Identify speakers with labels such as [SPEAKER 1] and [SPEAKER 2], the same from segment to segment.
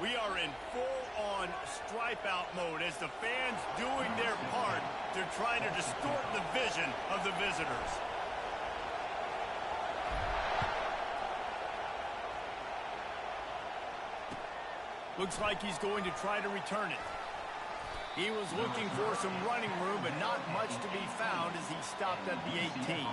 [SPEAKER 1] We are in full-on stripe-out mode as the fans doing their part to try to distort the vision of the visitors. Looks like he's going to try to return it. He was looking for some running room, but not much to be found as he stopped at the 18.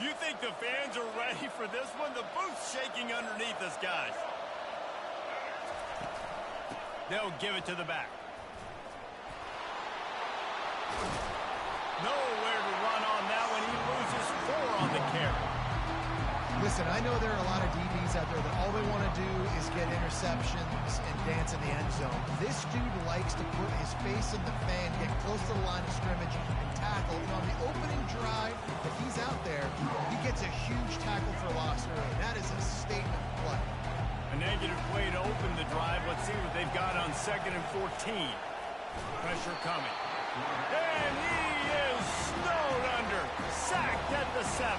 [SPEAKER 1] You think the fans are ready for this one? The booth's shaking underneath us, guys. They'll give it to the back. Nowhere to run on that one. He loses 4 on the carry.
[SPEAKER 2] Listen, I know there are a lot of DBs out there that all they want to do is get interceptions and dance in the end zone. This dude likes to put his face in the fan, get close to the line of scrimmage, and tackle. And on the opening drive, if he's out there, he gets a huge tackle for loss early. That is a statement play.
[SPEAKER 1] A negative play to open the drive. Let's see what they've got on 2nd and 14. Pressure coming. And he is snowed under. Sacked at the 7.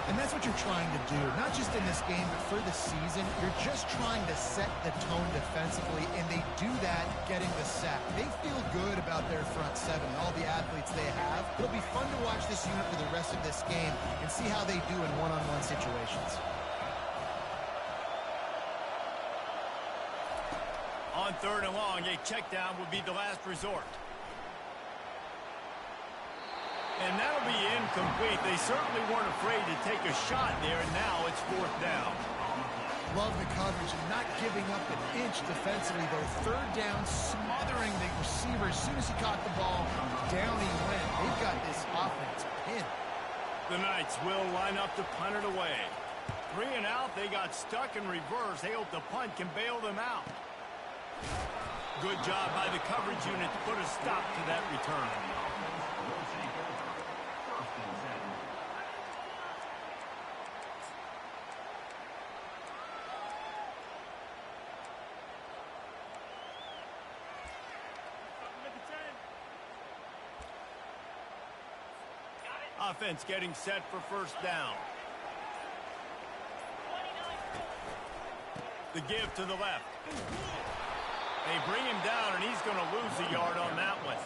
[SPEAKER 2] And that's what you're trying to do, not just in this game, but for the season. You're just trying to set the tone defensively, and they do that getting the sack. They feel good about their front 7 and all the athletes they have. It'll be fun to watch this unit for the rest of this game and see how they do in one-on-one situations.
[SPEAKER 1] On 3rd and long, a check down would be the last resort. And that'll be incomplete. They certainly weren't afraid to take a shot there, and now it's 4th down.
[SPEAKER 2] Love the coverage and not giving up an inch defensively, though. 3rd down, smothering the receiver. As soon as he caught the ball, down he went. They've got this offense pinned.
[SPEAKER 1] The Knights will line up to punt it away. 3 and out, they got stuck in reverse. They hope the punt can bail them out. Good job by the coverage unit to put a stop to that return. Offense getting set for 1st down. The give to the left. They bring him down, and he's going to lose a yard on that one.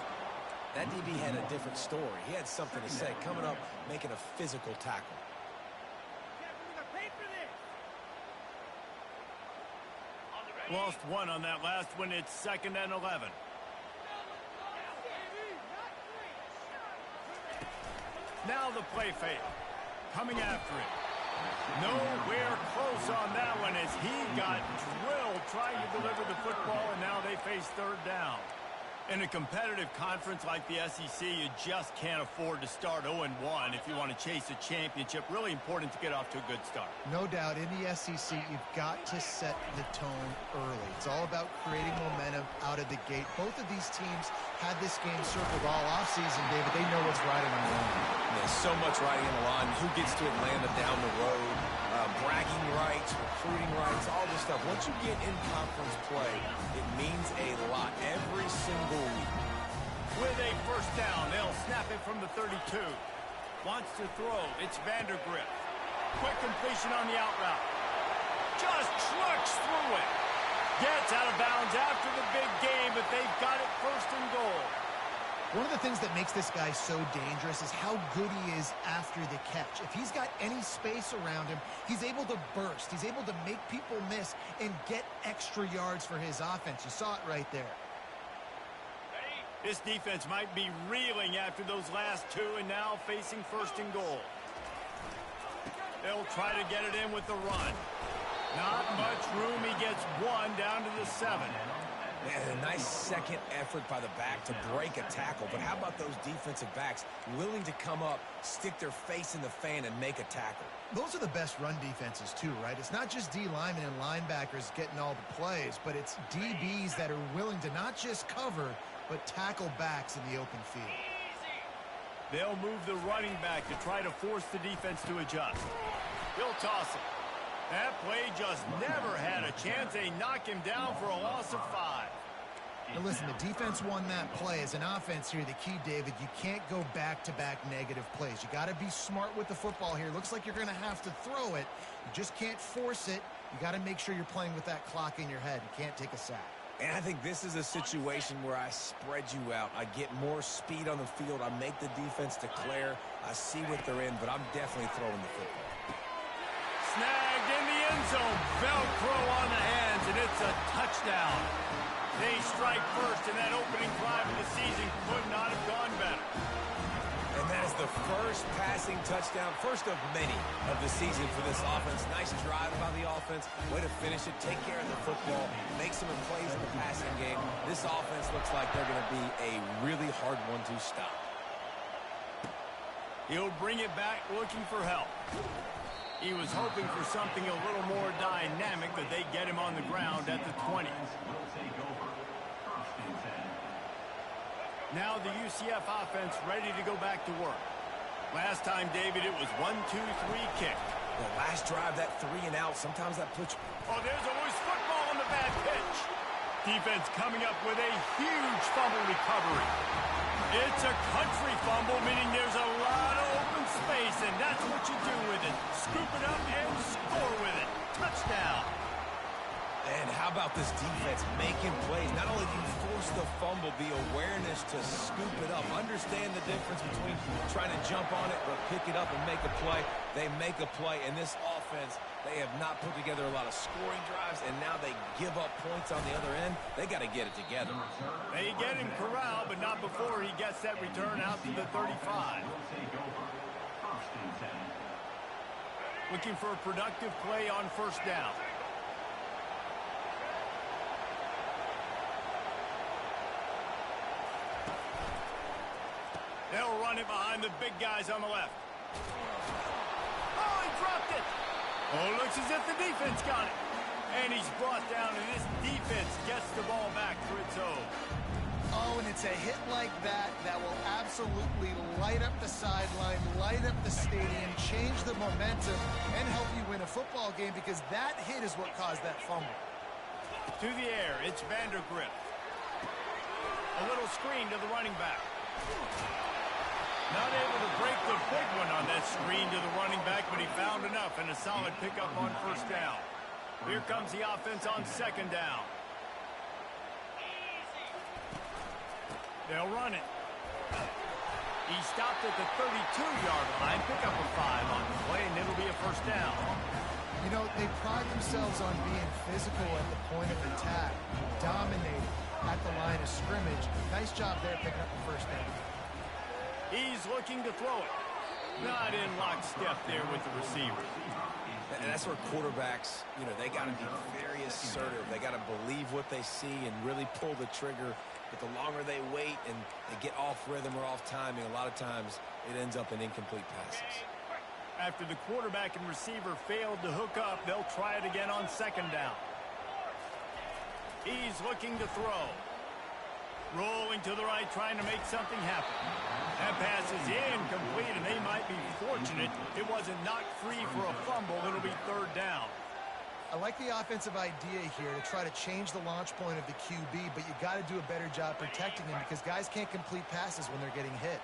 [SPEAKER 3] That DB had a different story. He had something to say, coming up, making a physical tackle.
[SPEAKER 1] Lost 1 on that last one. It's 2nd and 11. Now the play fake. Coming after him. Nowhere close on that one as he got drilled trying to deliver the football, and now they face 3rd down. In a competitive conference like the SEC, you just can't afford to start 0-1 if you want to chase a championship. Really important to get off to a good start.
[SPEAKER 2] No doubt, in the SEC, you've got to set the tone early. It's all about creating momentum out of the gate. Both of these teams had this game circled all offseason, David. They know what's riding on the line.
[SPEAKER 3] There's so much riding on the line. Who gets to Atlanta down the road? Bragging rights, recruiting rights, all this stuff. Once you get in conference play, it means a lot every single week.
[SPEAKER 1] With a 1st down, they'll snap it from the 32. Wants to throw. It's Vandergrift. Quick completion on the out route. Just trucks through it. Gets out of bounds after the big game, but they've got it 1st and goal.
[SPEAKER 2] One of the things that makes this guy so dangerous is how good he is after the catch. If he's got any space around him, he's able to burst. He's able to make people miss and get extra yards for his offense. You saw it right there.
[SPEAKER 1] This defense might be reeling after those last 2 and now facing 1st and goal. They'll try to get it in with the run. Not much room. He gets 1 down to the 7.
[SPEAKER 3] Man, a nice second effort by the back to break a tackle. But how about those defensive backs willing to come up, stick their face in the fan, and make a tackle?
[SPEAKER 2] Those are the best run defenses, too, right? It's not just D linemen and linebackers getting all the plays, but it's DBs that are willing to not just cover, but tackle backs in the open field.
[SPEAKER 1] They'll move the running back to try to force the defense to adjust. He'll toss it. That play just never had a chance. They knock him down for a loss of 5.
[SPEAKER 2] Now listen, the defense won that play. As an offense here, the key, David, you can't go back-to-back negative plays. You got to be smart with the football here. Looks like you're going to have to throw it. You just can't force it. You got to make sure you're playing with that clock in your head. You can't take a sack.
[SPEAKER 3] And I think this is a situation where I spread you out. I get more speed on the field. I make the defense declare. I see what they're in, but I'm definitely throwing the football.
[SPEAKER 1] Snagged in the end zone. Velcro on the hands, and it's a touchdown. They strike first, and that opening drive of the season could not have gone better.
[SPEAKER 3] And that is the first passing touchdown, first of many of the season for this offense. Nice drive by the offense. Way to finish it, take care of the football, make some plays in the passing game. This offense looks like they're going to be a really hard one to stop.
[SPEAKER 1] He'll bring it back looking for help. He was hoping for something a little more dynamic, but they get him on the ground at the 20. Now the UCF offense ready to go back to work. Last time, David, it was 1-2-3 kick.
[SPEAKER 3] The last drive, that 3 and out, sometimes that puts you...
[SPEAKER 1] Oh, there's always football on the bad pitch. Defense coming up with a huge fumble recovery. It's a country fumble, meaning there's a lot of open space, and that's what you do with it. Scoop it up and score with it. Touchdown.
[SPEAKER 3] And how about this defense making plays? Not only do you force the fumble, the awareness to scoop it up. Understand the difference between trying to jump on it, but pick it up and make a play. They make a play, and this offense, they have not put together a lot of scoring drives, and now they give up points on the other end. They got to get it together.
[SPEAKER 1] They get him corralled, but not before he gets that return out to the 35. Looking for a productive play on first down. They'll run it behind the big guys on the left. Oh, he dropped it. Oh, looks as if the defense got it. And he's brought down, and this defense gets the ball back for its own.
[SPEAKER 2] Oh, and it's a hit like that that will absolutely light up the sideline, light up the stadium, change the momentum, and help you win a football game, because that hit is what caused that fumble.
[SPEAKER 1] To the air, it's Vandergrift. A little screen to the running back. Not able to break the big one on that screen to the running back, but he found enough and a solid pickup on first down. Here comes the offense on second down. They'll run it. He stopped at the 32-yard line, pick up a 5 on the play, and it'll be a first down.
[SPEAKER 2] You know, they pride themselves on being physical at the point of attack, dominating at the line of scrimmage. Nice job there picking up the first down.
[SPEAKER 1] He's looking to throw it. Not in lockstep there with the receiver.
[SPEAKER 3] And that's where quarterbacks, you know, they got to be very assertive. They got to believe what they see and really pull the trigger. But the longer they wait and they get off rhythm or off timing, a lot of times it ends up in incomplete passes.
[SPEAKER 1] After the quarterback and receiver failed to hook up, they'll try it again on second down. He's looking to throw. Rolling to the right, trying to make something happen. That pass is incomplete, and they might be fortunate it wasn't knocked free for a fumble. It'll be third down.
[SPEAKER 2] I like the offensive idea here to try to change the launch point of the QB, but you got to do a better job protecting him, because guys can't complete passes when they're getting hit.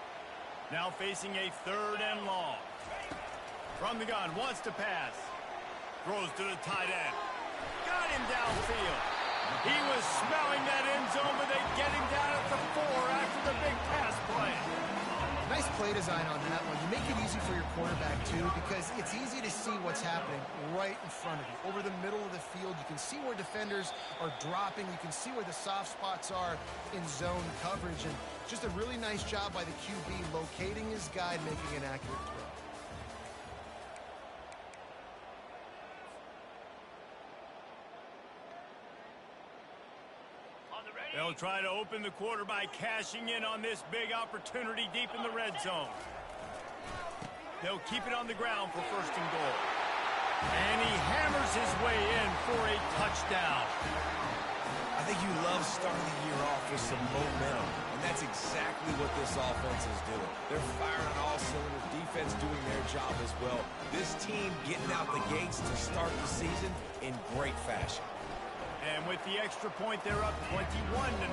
[SPEAKER 1] Now facing a third and long. From the gun, wants to pass. Throws to the tight end. Got him downfield. He was smelling that end zone, but they get him down at the 4 after the big pass play.
[SPEAKER 2] Nice play design on that one. You make it easy for your quarterback, too, because it's easy to see what's happening right in front of you. Over the middle of the field, you can see where defenders are dropping. You can see where the soft spots are in zone coverage. And just a really nice job by the QB locating his guy and making an accurate throw.
[SPEAKER 1] They'll try to open the quarter by cashing in on this big opportunity deep in the red zone. They'll keep it on the ground for first and goal. And he hammers his way in for a touchdown.
[SPEAKER 3] I think you love starting the year off with some momentum. And that's exactly what this offense is doing. They're firing on all cylinders, defense doing their job as well. This team getting out the gates to start the season in great fashion.
[SPEAKER 1] And with the extra point, they're up 21-0.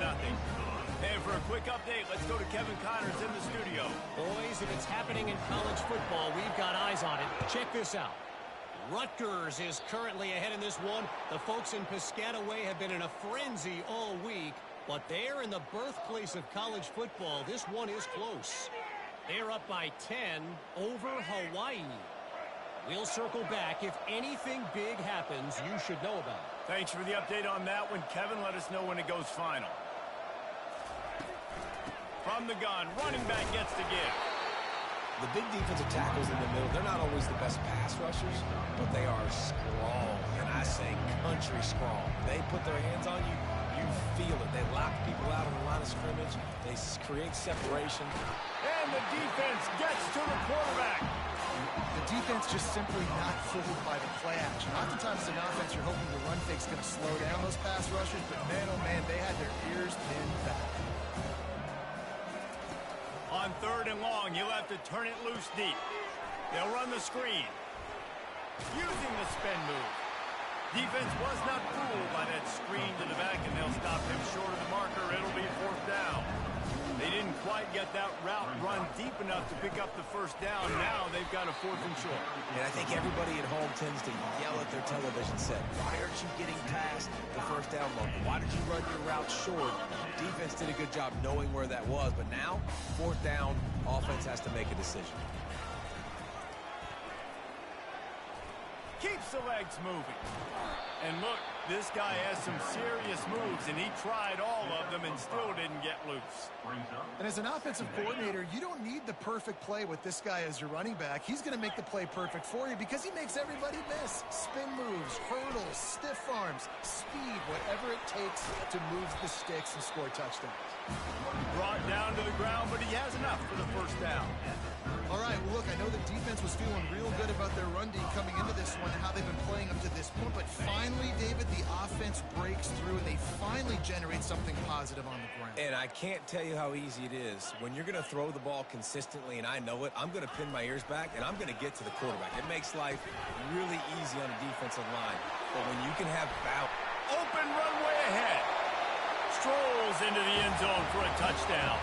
[SPEAKER 1] And for a quick update, let's go to Kevin Connors in the studio.
[SPEAKER 4] Boys, if it's happening in college football, we've got eyes on it. Check this out. Rutgers is currently ahead in this one. The folks in Piscataway have been in a frenzy all week, but they're in the birthplace of college football. This one is close. They're up by 10 over Hawaii. We'll circle back. If anything big happens, you should know about it.
[SPEAKER 1] Thanks for the update on that one, Kevin. Let us know when it goes final. From the gun, running back gets the give.
[SPEAKER 3] The big defensive tackles in the middle, they're not always the best pass rushers, but they are strong, and I say country strong. They put their hands on you, you feel it. They lock people out on the line of scrimmage. They create separation.
[SPEAKER 1] And the defense gets to the quarterback.
[SPEAKER 2] The defense just simply not fooled by the play action. Oftentimes in offense, you're hoping the run fake's going to slow down those pass rushers, but man, oh man, they had their ears pinned back.
[SPEAKER 1] On 3rd and long, you'll have to turn it loose deep. They'll run the screen. Using the spin move. Defense was not fooled by that screen to the back, and they'll stop him short of the marker. It'll be 4th down. They didn't quite get that route run deep enough to pick up the 1st down. Now they've got a 4th and short.
[SPEAKER 3] And I think everybody at home tends to yell at their television set. Why aren't you getting past the 1st down marker? Why did you run your route short? Defense did a good job knowing where that was, but now, 4th down, offense has to make a decision.
[SPEAKER 1] Keeps the legs moving. And look, this guy has some serious moves, and he tried all of them and still didn't get loose.
[SPEAKER 2] And as an offensive coordinator, you don't need the perfect play with this guy as your running back. He's going to make the play perfect for you because he makes everybody miss. Spin moves, hurdles, stiff arms, speed, whatever it takes to move the sticks and score touchdowns.
[SPEAKER 1] Brought down to the ground, but he has enough for the 1st down.
[SPEAKER 2] All right, well, look, I know the defense was feeling real good about their run D coming into this one and how they've been playing up to this point, but finally, David, the offense breaks through and they finally generate something positive on the ground.
[SPEAKER 3] And I can't tell you how easy it is. When you're going to throw the ball consistently, and I know it, I'm going to pin my ears back, and I'm going to get to the quarterback. It makes life really easy on a defensive line. But when you can have bounce.
[SPEAKER 1] Open runway ahead. Strolls into the end zone for a touchdown.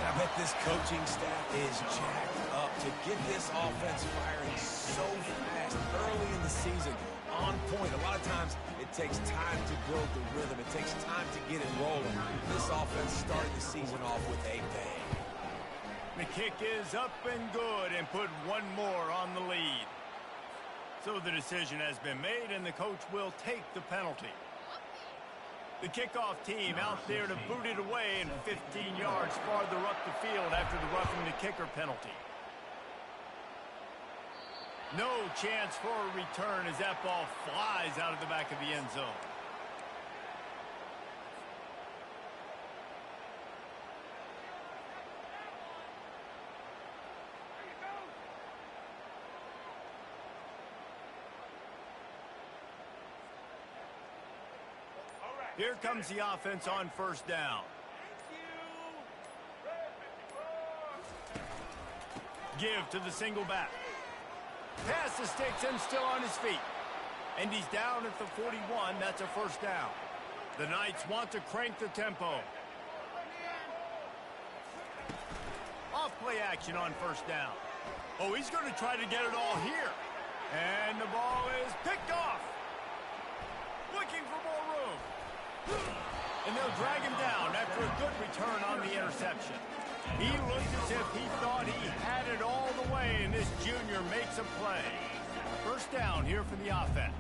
[SPEAKER 3] I bet this coaching staff is jacked up to get this offense firing so fast early in the season. On point. A lot of times it takes time to build the rhythm. It takes time to get it rolling. This offense started the season off with a bang.
[SPEAKER 1] The kick is up and good and put one more on the lead. So the decision has been made and the coach will take the penalty. The kickoff team out there to boot it away and 15 yards farther up the field after the roughing the kicker penalty. No chance for a return as that ball flies out of the back of the end zone. Here comes the offense on 1st down. Give to the single back. Pass the sticks and still on his feet. And he's down at the 41. That's a 1st down. The Knights want to crank the tempo. Off play action on 1st down. Oh, he's going to try to get it all here. And the ball is picked off. Looking for more room. And they'll drag him down after a good return on the interception. He looked as if he thought he had it all the way, and this junior makes a play. 1st down here for the offense.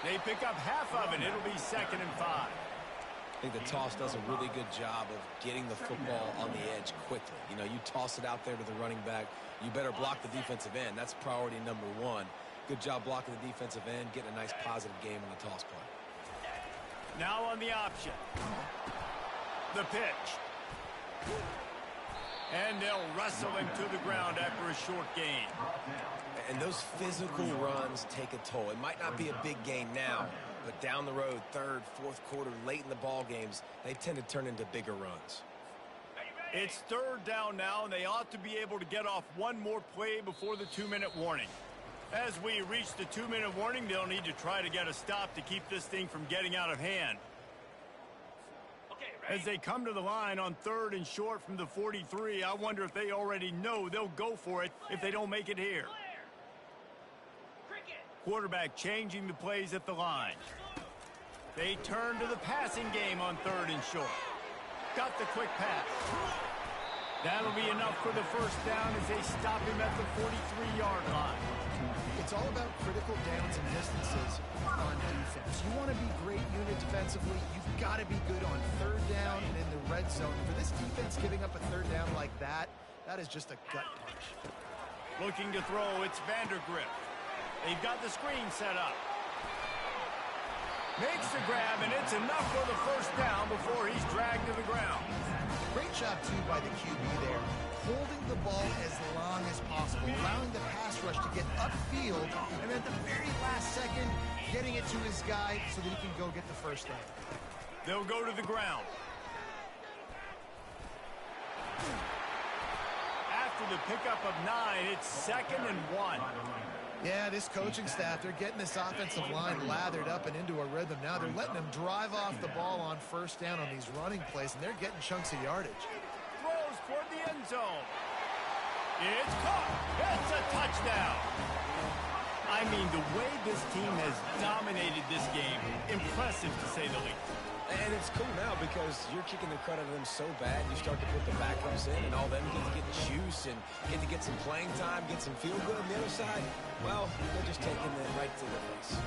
[SPEAKER 1] They pick up half of it. It'll be 2nd and 5.
[SPEAKER 3] I think the toss does a really good job of getting the football on the edge quickly. You know, you toss it out there to the running back. You better block the defensive end. That's priority number 1. Good job blocking the defensive end, getting a nice positive game on the toss play.
[SPEAKER 1] Now on the option. The pitch. And they'll wrestle him to the ground after a short gain.
[SPEAKER 3] And those physical runs take a toll. It might not be a big gain now, but down the road, third, fourth quarter, late in the ball games, they tend to turn into bigger runs.
[SPEAKER 1] It's third down now, and they ought to be able to get off one more play before the 2-minute warning. As we reach the 2-minute warning, they'll need to try to get a stop to keep this thing from getting out of hand. As they come to the line on third and short from the 43, I wonder if they already know they'll go for it if they don't make it here. Quarterback changing the plays at the line. They turn to the passing game on third and short. Got the quick pass. That'll be enough for the first down as they stop him at the 43-yard line.
[SPEAKER 2] It's all about critical downs and distances on defense. You want to be great unit defensively, you've got to be good on third down and in the red zone. For this defense giving up a third down like that, that is just a gut punch.
[SPEAKER 1] Looking to throw, it's Vandergrift. They've got the screen set up. Makes the grab, and it's enough for the first down before he's dragged to the ground.
[SPEAKER 2] Great job, too, by the QB there. Holding the ball as long as possible, allowing the pass rush to get upfield, and then at the very last second, getting it to his guy so that he can go get the first down.
[SPEAKER 1] They'll go to the ground. After the pickup of 9, it's 2nd and 1.
[SPEAKER 2] Yeah, this coaching staff, they're getting this offensive line lathered up and into a rhythm. Now they're letting them drive off the ball on first down on these running plays, and they're getting chunks of yardage.
[SPEAKER 1] Throws toward the end zone. It's caught. It's a touchdown. I mean, the way this team has dominated this game, impressive to say the least.
[SPEAKER 3] And it's cool now because you're kicking the crud out of them so bad, you start to put the backups in, and all them get to get juice and get to get some playing time, get some feel good on the other side. Well, they're just taking them right to the face.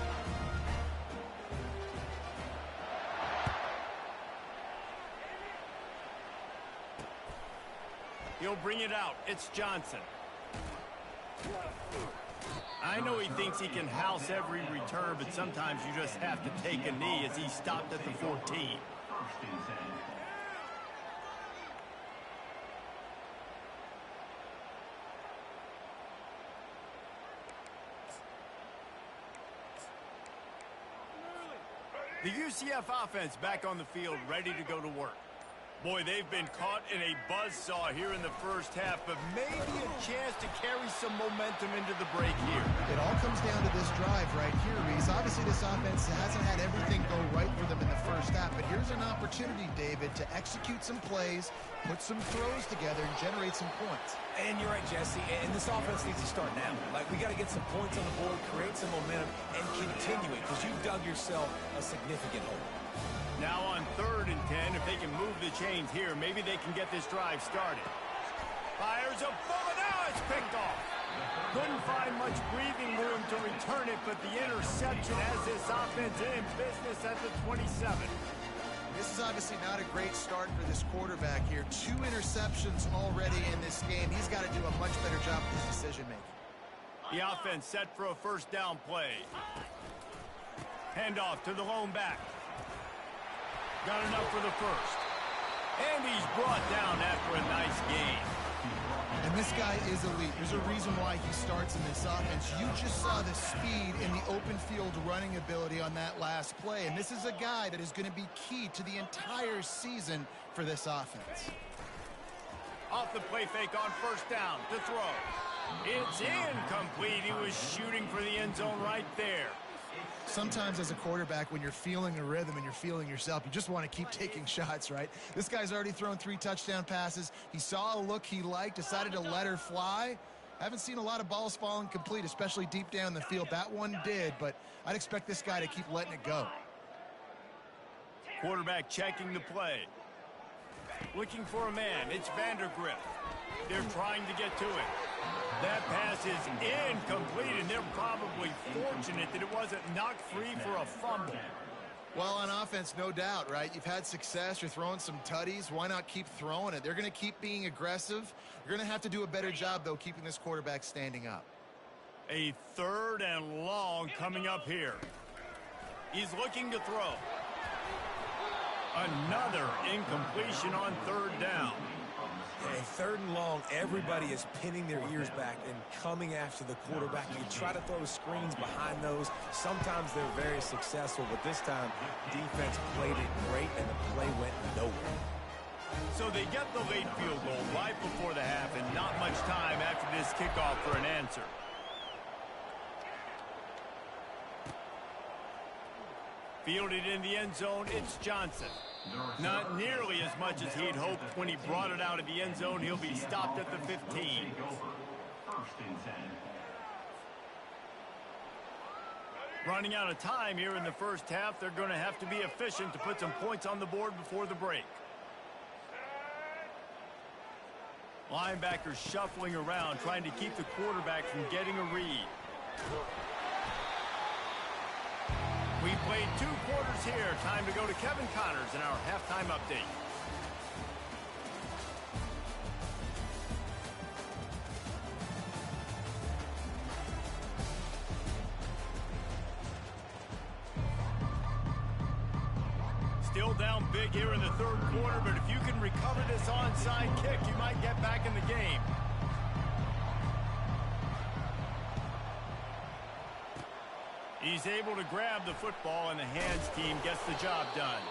[SPEAKER 1] He'll bring it out. It's Johnson. I know he thinks he can house every return, but sometimes you just have to take a knee as he stopped at the 14. The UCF offense back on the field, ready to go to work. Boy, they've been caught in a buzzsaw here in the first half, but maybe a chance to carry some momentum into the break here.
[SPEAKER 2] It all comes down to this drive right here, Reese. Obviously, this offense hasn't had everything go right for them in the first half, but here's an opportunity, David, to execute some plays, put some throws together, and generate some points.
[SPEAKER 3] And you're right, Jesse, and this offense needs to start now. Like, we got to get some points on the board, create some momentum, and continue it, because you've dug yourself a significant hole.
[SPEAKER 1] Now on 3rd and 10, if they can move the chains here, maybe they can get this drive started. Fires a bullet. Now it's picked off. Couldn't find much breathing room to return it, but the interception has this offense in business at the 27.
[SPEAKER 2] This is obviously not a great start for this quarterback here. 2 interceptions already in this game. He's got to do a much better job with his decision-making.
[SPEAKER 1] The offense set for a first down play. Handoff to the lone back. Got enough for the first. And he's brought down after a nice gain.
[SPEAKER 2] And this guy is elite. There's a reason why he starts in this offense. You just saw the speed and the open field running ability on that last play. And this is a guy that is going to be key to the entire season for this offense.
[SPEAKER 1] Off the play fake on first down to throw. It's incomplete. He was shooting for the end zone right there.
[SPEAKER 2] Sometimes as a quarterback, when you're feeling a rhythm and you're feeling yourself, you just want to keep taking shots, right? This guy's already thrown 3 touchdown passes. He saw a look he liked, decided to let her fly. I haven't seen a lot of balls falling complete, especially deep down the field. That one did, but I'd expect this guy to keep letting it go.
[SPEAKER 1] Quarterback checking the play. Looking for a man. It's Vandergrift. They're trying to get to it. That pass is incomplete, and they're probably fortunate that it wasn't knocked free for a fumble.
[SPEAKER 2] Well, on offense, no doubt, right? You've had success. You're throwing some tutties. Why not keep throwing it? They're going to keep being aggressive. You're going to have to do a better job, though, keeping this quarterback standing up.
[SPEAKER 1] A 3rd and long coming up here. He's looking to throw. Another incompletion on 3rd down.
[SPEAKER 3] Okay, 3rd and long, everybody is pinning their ears back and coming after the quarterback. You try to throw screens behind those. Sometimes they're very successful, but this time, defense played it great, and the play went nowhere.
[SPEAKER 1] So they get the late field goal right before the half, and not much time after this kickoff for an answer. Fielded in the end zone, it's Johnson. Not nearly as much as he'd hoped when he brought it out of the end zone. He'll be stopped at the 15. Running out of time here in the first half, they're going to have to be efficient to put some points on the board before the break. Linebackers shuffling around, trying to keep the quarterback from getting a read. We played 2 quarters here. Time to go to Kevin Connors in our halftime update. Still down big here in the 3rd quarter, but if you can recover this onside kick, you might get back in the game. He's able to grab the football, and the hands team gets the job done.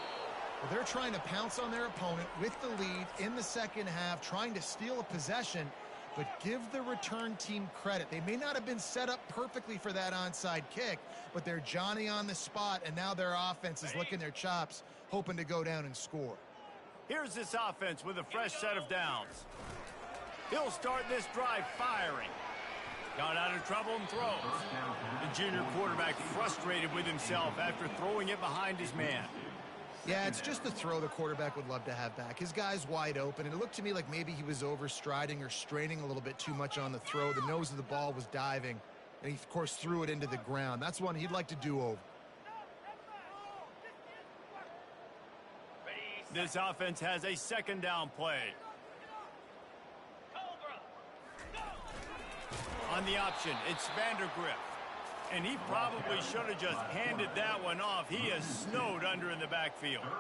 [SPEAKER 2] Well, they're trying to pounce on their opponent with the lead in the second half, trying to steal a possession, but give the return team credit. They may not have been set up perfectly for that onside kick, but they're Johnny on the spot, and now their offense is licking their chops, hoping to go down and score.
[SPEAKER 1] Here's this offense with a fresh set of downs. He'll start this drive firing. Got out of trouble and throws. The junior quarterback frustrated with himself after throwing it behind his man.
[SPEAKER 2] Yeah, it's just the throw the quarterback would love to have back. His guy's wide open, and it looked to me like maybe he was overstriding or straining a little bit too much on the throw. The nose of the ball was diving, and he, of course, threw it into the ground. That's one he'd like to do over.
[SPEAKER 1] This offense has a 2nd down play. On the option, it's Vandergrift. And he probably should have just handed that one off. He is snowed under in the backfield.
[SPEAKER 2] Are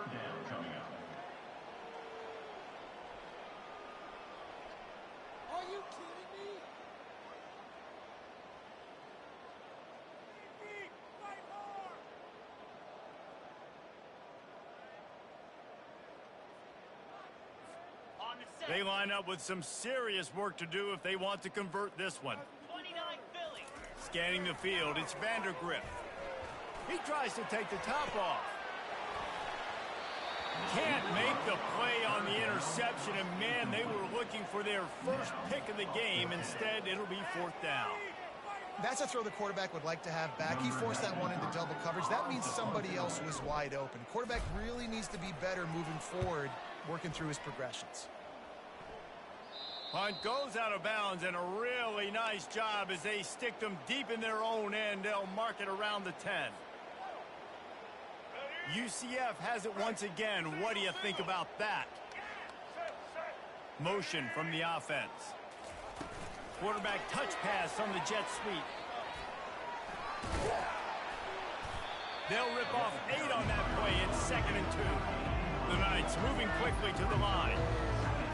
[SPEAKER 2] you kidding me?
[SPEAKER 1] They line up with some serious work to do if they want to convert this one. Scanning the field, it's Vandergrift. He tries to take the top off. Can't make the play on the interception, and man, they were looking for their first pick of the game. Instead, it'll be 4th down.
[SPEAKER 2] That's a throw the quarterback would like to have back. He forced that one into double coverage. That means somebody else was wide open. Quarterback really needs to be better moving forward, working through his progressions.
[SPEAKER 1] Punt goes out of bounds, and a really nice job as they stick them deep in their own end. They'll mark it around the 10. UCF has it once again. What do you think about that? Motion from the offense. Quarterback touch pass on the jet sweep. They'll rip off 8 on that play. It's 2nd and 2. The Knights moving quickly to the line.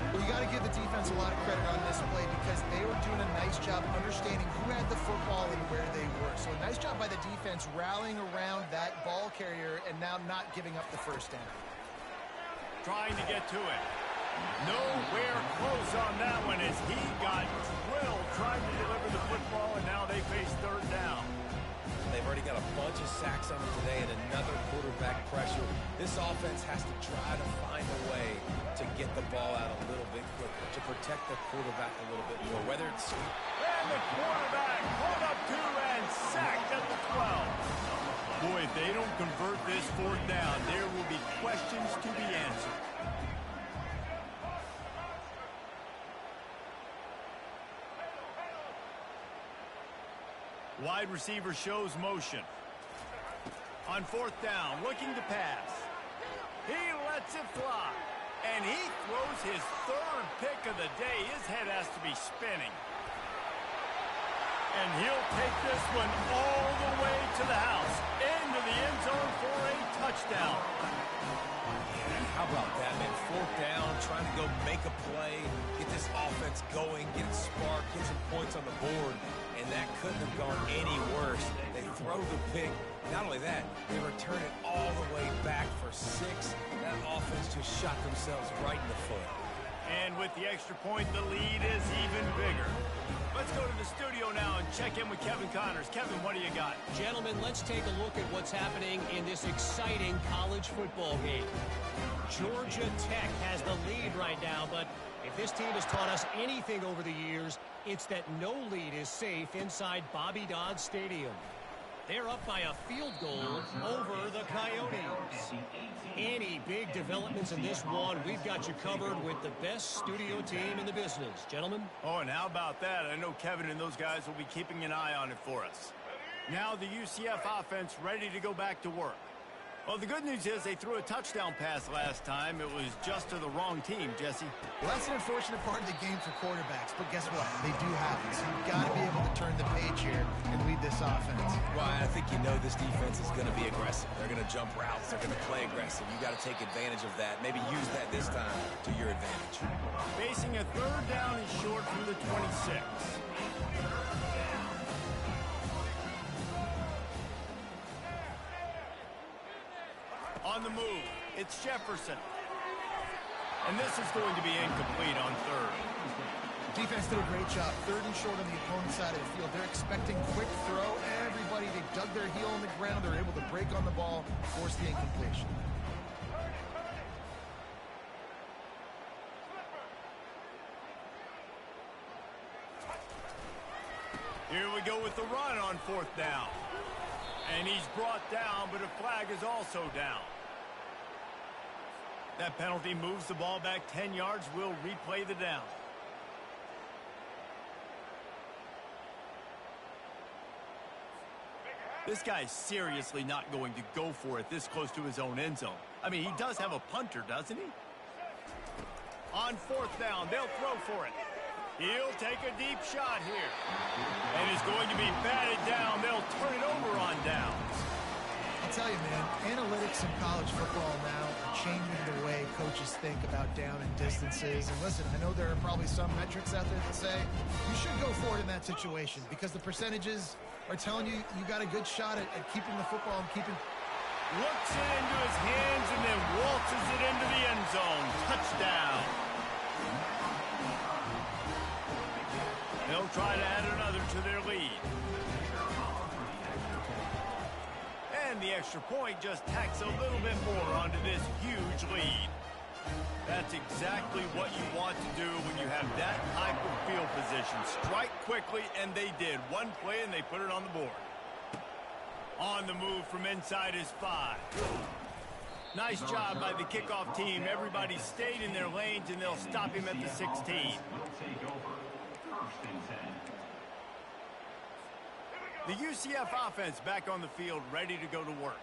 [SPEAKER 2] Well, you got to give the defense a lot of credit on this play because they were doing a nice job understanding who had the football and where they were. So a nice job by the defense rallying around that ball carrier and now not giving up the 1st down.
[SPEAKER 1] Trying to get to it. Nowhere close on that one as he got drilled trying to deliver the football, and now they face 3rd down.
[SPEAKER 3] They've already got a bunch of sacks on them today and another quarterback pressure. This offense has to try to find a way to get the ball out a little bit quicker, to protect the quarterback a little bit more, whether it's...
[SPEAKER 1] And the quarterback pulled up 2 and sacked at the 12. Boy, if they don't convert this 4th down, there will be questions to be answered. Wide receiver shows motion. On 4th down, looking to pass. He lets it fly. And he throws his 3rd pick of the day. His head has to be spinning. And he'll take this one all the way to the house, into the end zone for a touchdown.
[SPEAKER 3] Yeah, how about that, man? Fourth down, trying to go make a play, get this offense going, get it sparked, get some points on the board, and that couldn't have gone any worse. They throw the pick. Not only that, they return it all the way back for 6. That offense just shot themselves right in the foot.
[SPEAKER 1] And with the extra point, the lead is even bigger. Let's go to the studio now and check in with Kevin Connors. Kevin, what do you got?
[SPEAKER 4] Gentlemen, let's take a look at what's happening in this exciting college football game. Georgia Tech has the lead right now, but if this team has taught us anything over the years, it's that no lead is safe inside Bobby Dodd Stadium. They're up by a field goal over the Coyotes. Any big developments in this one, we've got you covered with the best studio team in the business. Gentlemen?
[SPEAKER 1] Oh, and how about that? I know Kevin and those guys will be keeping an eye on it for us. Now the UCF offense ready to go back to work. Well, the good news is they threw a touchdown pass last time. It was just to the wrong team, Jesse.
[SPEAKER 2] Well, that's an unfortunate part of the game for quarterbacks, but guess what? They do happen. So you've got to be able to turn the page here and lead this offense.
[SPEAKER 3] Well, I think you know this defense is going to be aggressive. They're going to jump routes. They're going to play aggressive. You got to take advantage of that. Maybe use that this time to your advantage.
[SPEAKER 1] Facing a third down and short from the 26. On the move, it's Jefferson. And this is going to be incomplete on third.
[SPEAKER 2] Defense did a great job. Third and short on the opponent's side of the field. They're expecting quick throw. Everybody, they dug their heel on the ground. They're able to break on the ball, force the incompletion.
[SPEAKER 1] Here we go with the run on fourth down. And he's brought down, but a flag is also down. That penalty moves the ball back 10 yards. We'll replay the down. This guy's seriously not going to go for it this close to his own end zone. I mean, he does have a punter, doesn't he? On fourth down, they'll throw for it. He'll take a deep shot here. And it's going to be batted down. They'll turn it over on downs.
[SPEAKER 2] I'll tell you, man, analytics in college football now are changing the way coaches think about down and distances. And listen, I know there are probably some metrics out there that say you should go for it in that situation because the percentages are telling you you got a good shot at keeping the football and keeping...
[SPEAKER 1] Looks it into his hands and then waltzes it into the end zone. Touchdown. They'll try to add another to their lead. And the extra point just tacks a little bit more onto this huge lead. That's exactly what you want to do when you have that type of field position. Strike quickly, and they did. One play, and they put it on the board. On the move from inside his 5. Nice job by the kickoff team. Everybody stayed in their lanes, and they'll stop him at the 16. The UCF offense back on the field, ready to go to work.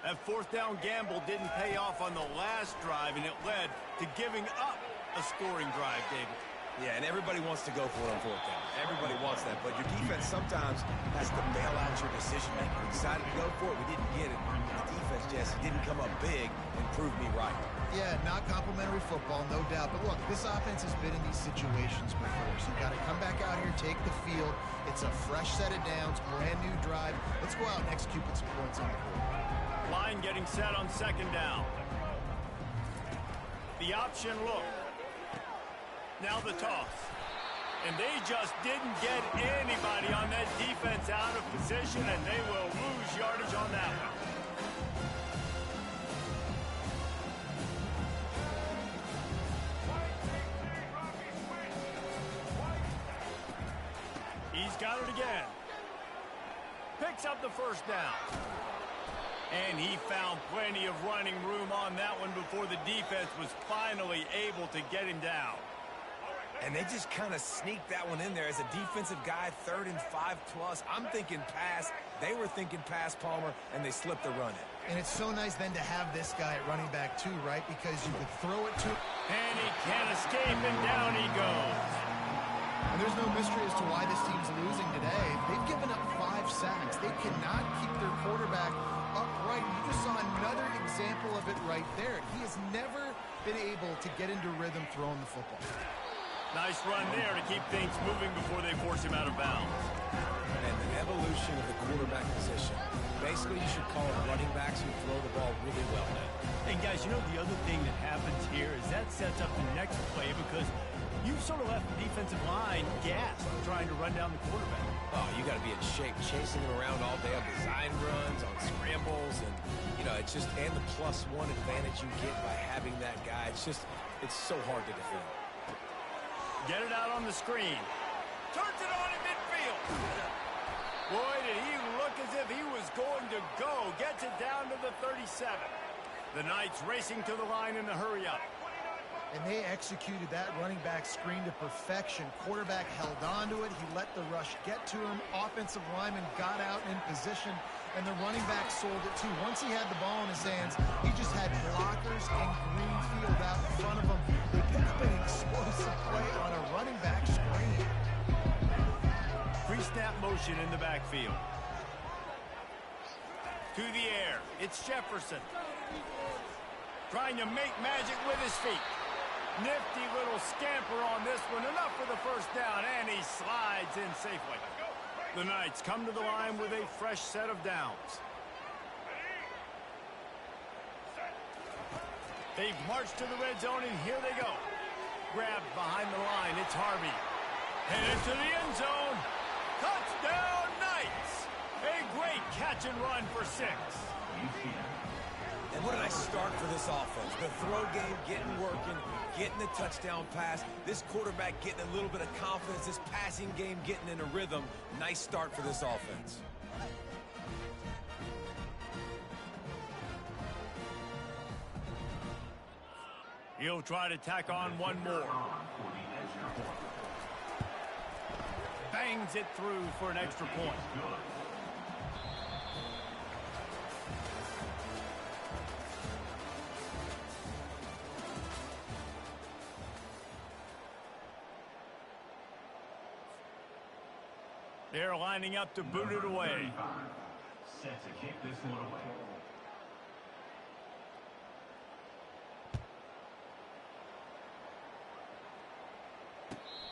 [SPEAKER 1] That fourth down gamble didn't pay off on the last drive, and it led to giving up a scoring drive, David.
[SPEAKER 3] Yeah, and everybody wants to go for it on fourth down. Everybody wants that, but your defense sometimes has to bail out your decision-making. We decided to go for it. We didn't get it. The defense, Jesse, didn't come up big and prove me right.
[SPEAKER 2] Yeah, not complimentary football, no doubt. But look, this offense has been in these situations before, so you got to come back out here, take the field. It's a fresh set of downs, brand new drive. Let's go out and execute with some points on the board.
[SPEAKER 1] Line getting set on second down. The option look. Now the toss. And they just didn't get anybody on that defense out of position, and they will lose yardage on that one. He's got it again. Picks up the first down. And he found plenty of running room on that one before the defense was finally able to get him down.
[SPEAKER 3] And they just kind of sneaked that one in there as a defensive guy, 3rd and 5+. I'm thinking pass. They were thinking pass, Palmer, and they slipped the run in.
[SPEAKER 2] And it's so nice then to have this guy at running back too, right? Because you could throw it to...
[SPEAKER 1] And he can't escape, and down he goes.
[SPEAKER 2] And there's no mystery as to why this team's losing today. They've given up 5 sacks. They cannot keep their quarterback upright. You just saw another example of it right there. He has never been able to get into rhythm throwing the football.
[SPEAKER 1] Nice run there to keep things moving before they force him out of bounds.
[SPEAKER 3] And the evolution of the quarterback position. Basically, you should call it running backs who throw the ball really well now.
[SPEAKER 1] And guys, you know the other thing that happens here is that sets up the next play because you've sort of left the defensive line gassed trying to run down the quarterback.
[SPEAKER 3] Oh, you got to be in shape, chasing him around all day on design runs, on scrambles, and, you know, it's just, and the +1 advantage you get by having that guy. It's so hard to defend.
[SPEAKER 1] Get it out on the screen. Turns it on in midfield. Boy, did he look as if he was going to go. Gets it down to the 37. The Knights racing to the line in the hurry up.
[SPEAKER 2] And they executed that running back screen to perfection. Quarterback held on to it. He let the rush get to him. Offensive lineman got out in position, and the running back sold it too. Once he had the ball in his hands, he just had blockers and green field out in front of him. They picked up an explosive play on a running back screen.
[SPEAKER 1] Pre-snap motion in the backfield. To the air. It's Jefferson. Trying to make magic with his feet. Nifty little scamper on this one. Enough for the first down, and he slides in safely. The Knights come to the line with a fresh set of downs. They've marched to the red zone, and here they go. Grabbed behind the line. It's Harvey. Headed to the end zone. Touchdown, Knights! A great catch and run for 6.
[SPEAKER 3] And what a nice start for this offense. The throw game getting working, getting the touchdown pass. This quarterback getting a little bit of confidence. This passing game getting in a rhythm. Nice start for this offense.
[SPEAKER 1] He'll try to tack on one more. Bangs it through for an extra point. They're lining up to boot it away.
[SPEAKER 5] Set to kick this one away.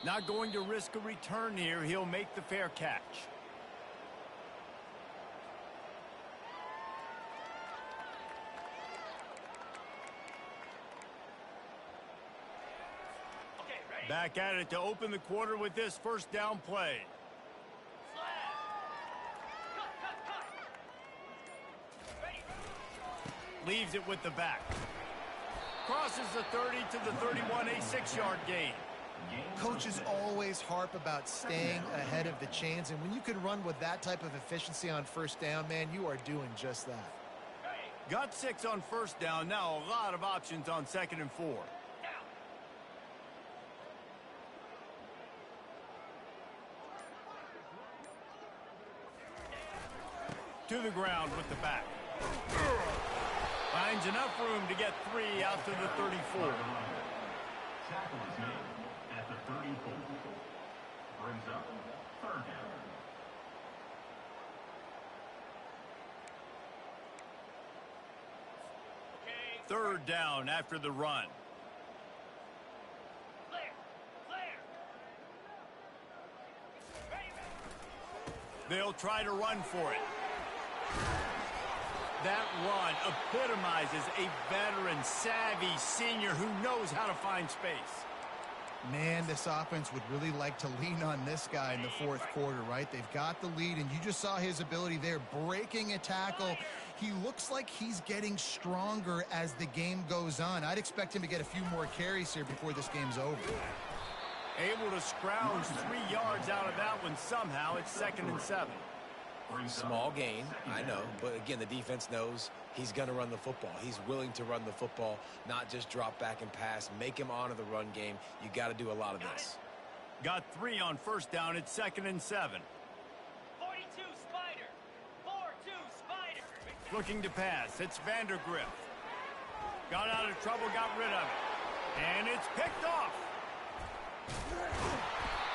[SPEAKER 1] Not going to risk a return here. He'll make the fair catch. Back at it to open the quarter with this first down play. Leaves it with the back. Crosses the 30 to the 31, a 6-yard gain.
[SPEAKER 2] Coaches always harp about staying ahead of the chains, and when you can run with that type of efficiency on first down, man, you are doing just that.
[SPEAKER 1] Got 6 on first down. Now a lot of options on 2nd and 4. To the ground with the back. Finds enough room to get 3 out to the 34.
[SPEAKER 5] Tackle is made at the 34. Brings up 3rd down.
[SPEAKER 1] Third down after the run. They'll try to run for it. That run epitomizes a veteran, savvy senior who knows how to find space.
[SPEAKER 2] Man, this offense would really like to lean on this guy in the 4th quarter, right? They've got the lead, and you just saw his ability there, breaking a tackle. He looks like he's getting stronger as the game goes on. I'd expect him to get a few more carries here before this game's over.
[SPEAKER 1] Able to scrounge 3 yards out of that one somehow. It's 2nd and 7.
[SPEAKER 3] Small gain, I know, but again, the defense knows he's going to run the football. He's willing to run the football, not just drop back and pass, make him honor the run game. You got to do a lot of this.
[SPEAKER 1] Got 3 on first down. It's 2nd and 7.
[SPEAKER 6] 42 Spider. 4-2 Spider.
[SPEAKER 1] Looking to pass. It's Vandergrift. Got out of trouble, got rid of it. And it's picked off.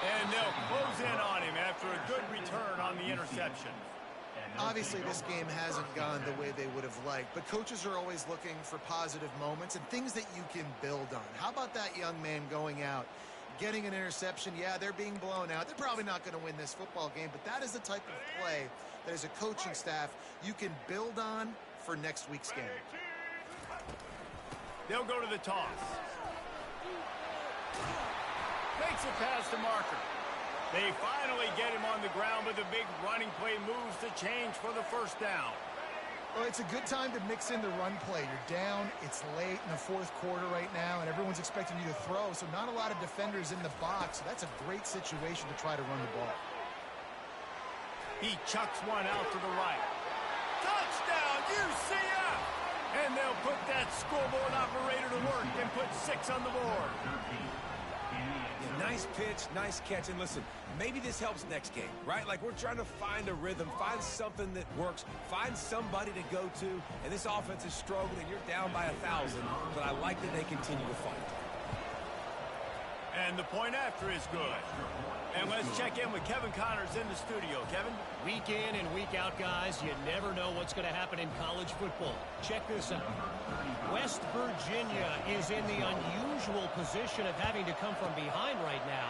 [SPEAKER 1] And they'll close in on him after a good return on the interception.
[SPEAKER 2] Obviously, this game hasn't gone the way they would have liked, but coaches are always looking for positive moments and things that you can build on. How about that young man going out, getting an interception? Yeah, they're being blown out. They're probably not going to win this football game, but that is the type of play that as a coaching staff you can build on for next week's game.
[SPEAKER 1] They'll go to the toss. Makes a pass to Marker. They finally get him on the ground, but the big running play moves the change for the first down.
[SPEAKER 2] Well, it's a good time to mix in the run play. You're down, it's late in the fourth quarter right now, and everyone's expecting you to throw, so not a lot of defenders in the box. So that's a great situation to try to run the ball.
[SPEAKER 1] He chucks one out to the right. Touchdown, UCF! And they'll put that scoreboard operator to work and put 6 on the board.
[SPEAKER 3] Nice pitch, nice catch, and listen, maybe this helps next game, right? Like, we're trying to find a rhythm, find something that works, find somebody to go to, and this offense is struggling, and you're down by 1,000, but I like that they continue to fight.
[SPEAKER 1] And the point after is good. And let's check in with Kevin Connors in the studio. Kevin?
[SPEAKER 4] Week in and week out, guys, you never know what's going to happen in college football. Check this out. West Virginia is in the unusual position of having to come from behind right now,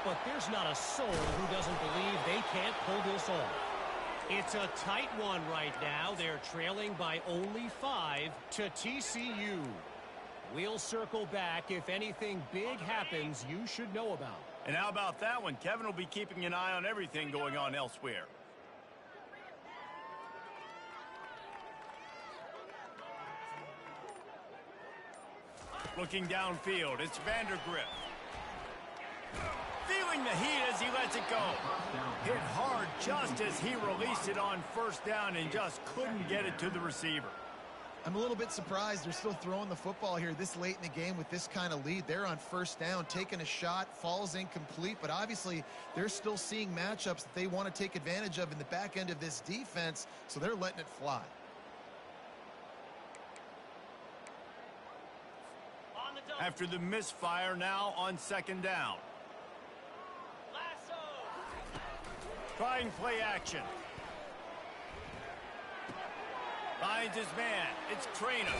[SPEAKER 4] but there's not a soul who doesn't believe they can't pull this off. It's a tight one right now. They're trailing by only 5 to TCU. We'll circle back if anything big happens you should know about.
[SPEAKER 1] And how about that one? Kevin will be keeping an eye on everything going on elsewhere. Looking downfield, it's Vandergrift. Feeling the heat as he lets it go. Hit hard just as he released it on first down and just couldn't get it to the receiver.
[SPEAKER 2] I'm a little bit surprised they're still throwing the football here this late in the game with this kind of lead. They're on first down, taking a shot, falls incomplete, but obviously they're still seeing matchups that they want to take advantage of in the back end of this defense, so they're letting it fly.
[SPEAKER 1] After the misfire, now on second down.
[SPEAKER 6] Lasso.
[SPEAKER 1] Trying play action. Finds his man. It's Trainer.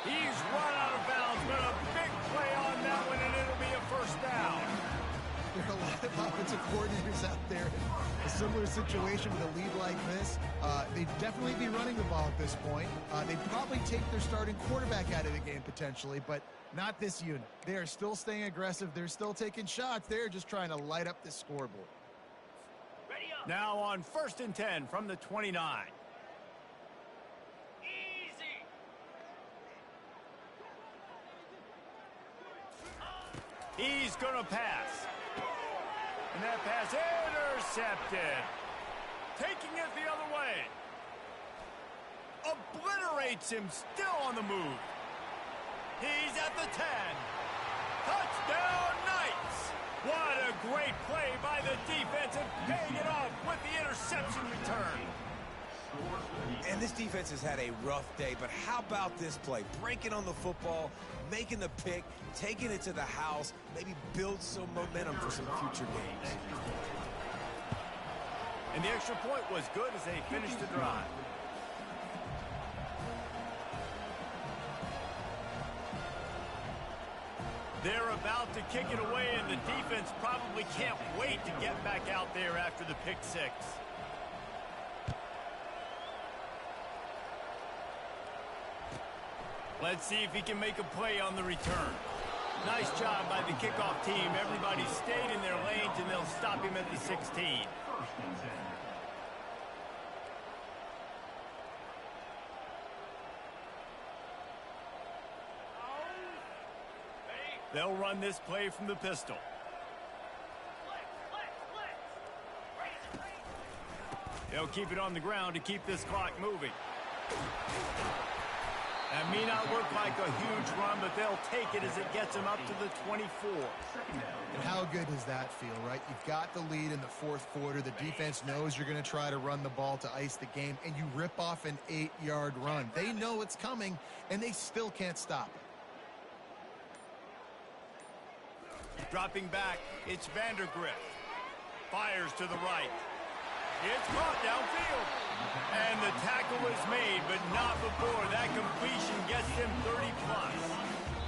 [SPEAKER 1] He's run out of bounds, but a big play on that one, and it'll be a first down.
[SPEAKER 2] There are a lot of offensive coordinators out there. A similar situation with a lead like this. They'd definitely be running the ball at this point. They'd probably take their starting quarterback out of the game potentially, but not this unit. They are still staying aggressive. They're still taking shots. They're just trying to light up the scoreboard.
[SPEAKER 6] Ready up.
[SPEAKER 1] Now on 1st and 10 from the 29.
[SPEAKER 6] Easy.
[SPEAKER 1] He's going to pass. And that pass intercepted. Taking it the other way. Obliterates him, still on the move. He's at the 10. Touchdown, Knights. What a great play by the defense and paying it off with the interception return.
[SPEAKER 3] And this defense has had a rough day, but how about this play? Breaking on the football, making the pick, taking it to the house, maybe build some momentum for some future games.
[SPEAKER 1] And the extra point was good as they finished the drive. They're about to kick it away, and the defense probably can't wait to get back out there after the pick six. Let's see if he can make a play on the return. Nice job by the kickoff team. Everybody stayed in their lanes, and they'll stop him at the 16. They'll run this play from the pistol. They'll keep it on the ground to keep this clock moving. That may not look like a huge run, but they'll take it as it gets them up to the 24.
[SPEAKER 2] And how good does that feel, right? You've got the lead in the fourth quarter. The defense knows you're going to try to run the ball to ice the game, and you rip off an 8-yard run. They know it's coming, and they still can't stop it.
[SPEAKER 1] Dropping back, it's Vandergrift. Fires to the right. It's caught downfield. And the tackle is made, but not before that completion gets them 30-plus.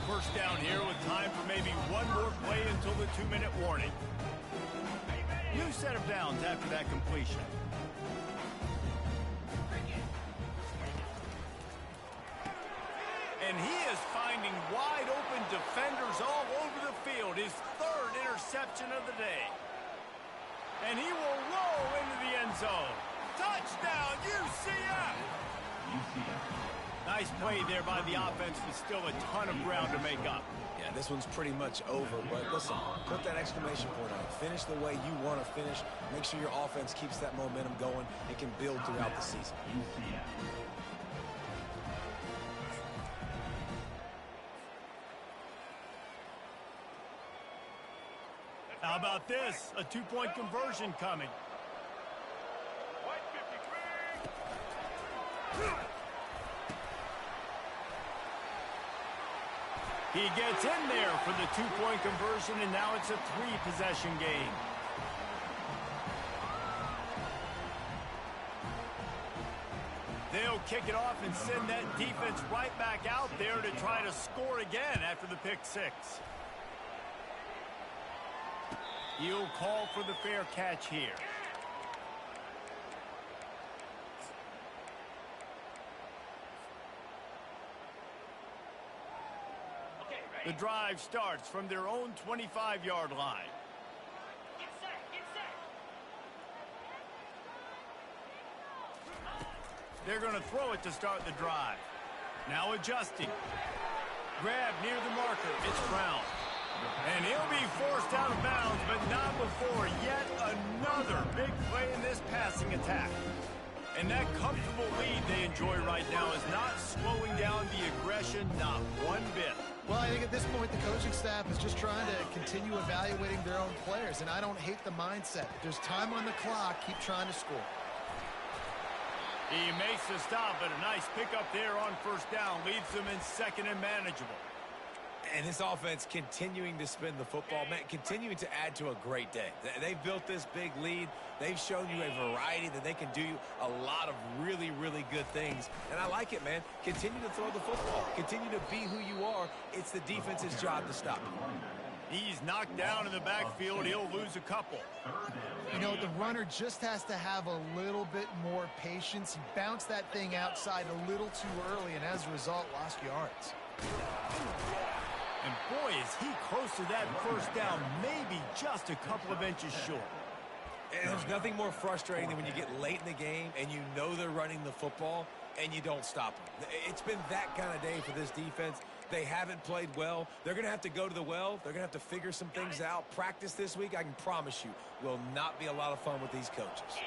[SPEAKER 1] First down here with time for maybe one more play until the 2-minute warning. New set of downs after that completion. And he is finding wide-open defenders all over the field. His third interception of the day. And he will roll into the end zone. Touchdown, UCF! Nice play there by the offense, but still a ton of ground to make up.
[SPEAKER 3] Yeah, this one's pretty much over, but listen, put that exclamation point on it. Finish the way you want to finish. Make sure your offense keeps that momentum going and can build throughout the season.
[SPEAKER 1] How about this? A two-point conversion coming. He gets in there for the two-point conversion, and now it's a three-possession game. They'll kick it off and send that defense right back out there to try to score again after the pick six. He'll call for the fair catch here. The drive starts from their own 25-yard line.
[SPEAKER 6] Get set, get set.
[SPEAKER 1] They're going to throw it to start the drive. Now adjusting. Grab near the marker. It's Brown. And he'll be forced out of bounds, but not before yet another big play in this passing attack. And that comfortable lead they enjoy right now is not slowing down the aggression, not one bit.
[SPEAKER 2] Well, I think at this point, the coaching staff is just trying to continue evaluating their own players, and I don't hate the mindset. If there's time on the clock, keep trying to score.
[SPEAKER 1] He makes the stop, but a nice pickup there on first down leaves them in second and manageable.
[SPEAKER 3] And this offense continuing to spin the football, man, continuing to add to a great day. They've built this big lead. They've shown you a variety that they can do a lot of really, really good things. And I like it, man. Continue to throw the football. Continue to be who you are. It's the defense's job to stop you.
[SPEAKER 1] He's knocked down in the backfield. He'll lose a couple.
[SPEAKER 2] You know, the runner just has to have a little bit more patience. He bounced that thing outside a little too early, and as a result, lost yards.
[SPEAKER 1] And boy, is he close to that first down, maybe just a couple of inches short.
[SPEAKER 3] And there's nothing more frustrating than when you get late in the game and you know they're running the football and you don't stop them. It's been that kind of day for this defense. They haven't played well. They're going to have to go to the well. They're going to have to figure some things out. Practice this week, I can promise you, will not be a lot of fun with these coaches.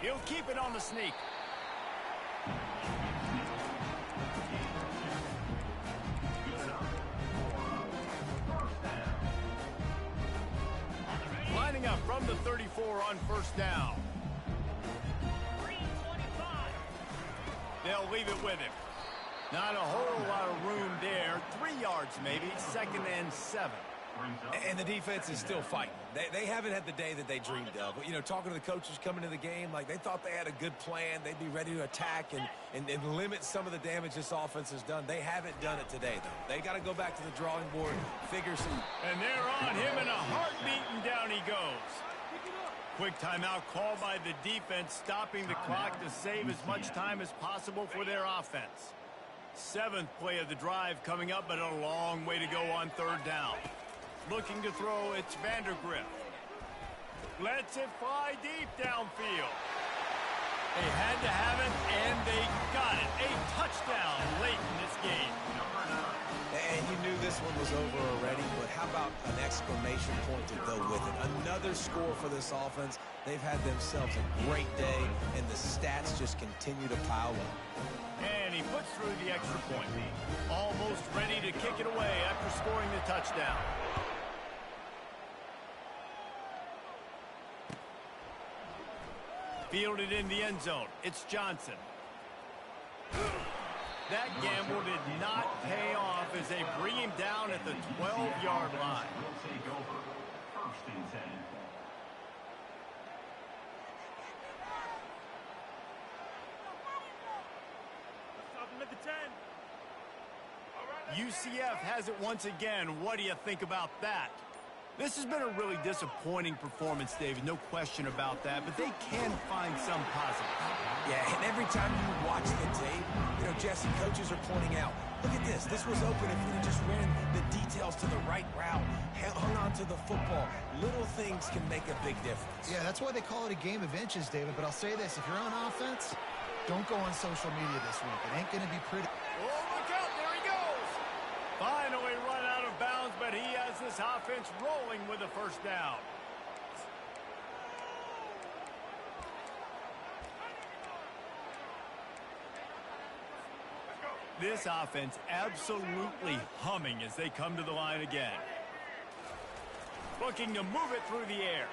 [SPEAKER 1] He'll keep it on the sneak. Lining up from the 34 on first down.
[SPEAKER 6] 325.
[SPEAKER 1] They'll leave it with him. Not a whole lot of room there. 3 yards maybe, second and 7.
[SPEAKER 3] And the defense is still fighting. They haven't had the day that they dreamed of. But, you know, talking to the coaches coming to the game, like they thought they had a good plan. They'd be ready to attack and limit some of the damage this offense has done. They haven't done it today, though. They got to go back to the drawing board, figure some...
[SPEAKER 1] And they're on him in a heartbeat, and down he goes. Quick timeout call by the defense, stopping the clock to save as much time as possible for their offense. 7th play of the drive coming up, but a long way to go on third down. Looking to throw, it's Vandergrift. Lets it fly deep downfield. They had to have it, and they got it. A touchdown late in this game.
[SPEAKER 3] And you knew this one was over already, but how about an exclamation point to go with it? Another score for this offense. They've had themselves a great day, and the stats just continue to pile up.
[SPEAKER 1] And he puts through the extra point. Almost ready to kick it away after scoring the touchdown. Fielded in the end zone. It's Johnson. That gamble did not pay off as they bring him down at the 12-yard line.
[SPEAKER 5] Will take over. First and 10.
[SPEAKER 6] Stop him at the 10.
[SPEAKER 1] UCF has it once again. What do you think about that? This has been a really disappointing performance, David. No question about that, but they can find some positives.
[SPEAKER 3] Yeah, and every time you watch the tape, Jesse, coaches are pointing out, look at this. This was open if we just ran the details to the right route, hung on to the football. Little things can make a big difference.
[SPEAKER 2] Yeah, that's why they call it a game of inches, David. But I'll say this, if you're on offense, don't go on social media this week. It ain't going to be pretty.
[SPEAKER 1] Oh, look out. There he goes. Finally run out of bounds, but he has this offense rolling with a first down. This offense absolutely humming as they come to the line again. Looking to move it through the air.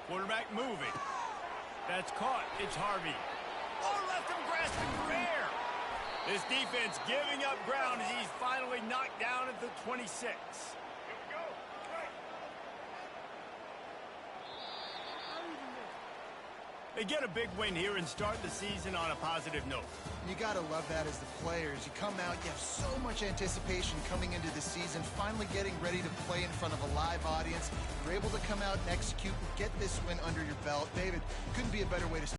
[SPEAKER 1] Quarterback moving. That's caught. It's Harvey. Oh, left him grasping for air. This defense giving up ground as he's finally knocked down at the 26. They get a big win here and start the season on a positive note.
[SPEAKER 2] You got to love that as the players. You come out, you have so much anticipation coming into the season, finally getting ready to play in front of a live audience. You're able to come out and execute and get this win under your belt. David, couldn't be a better way to start.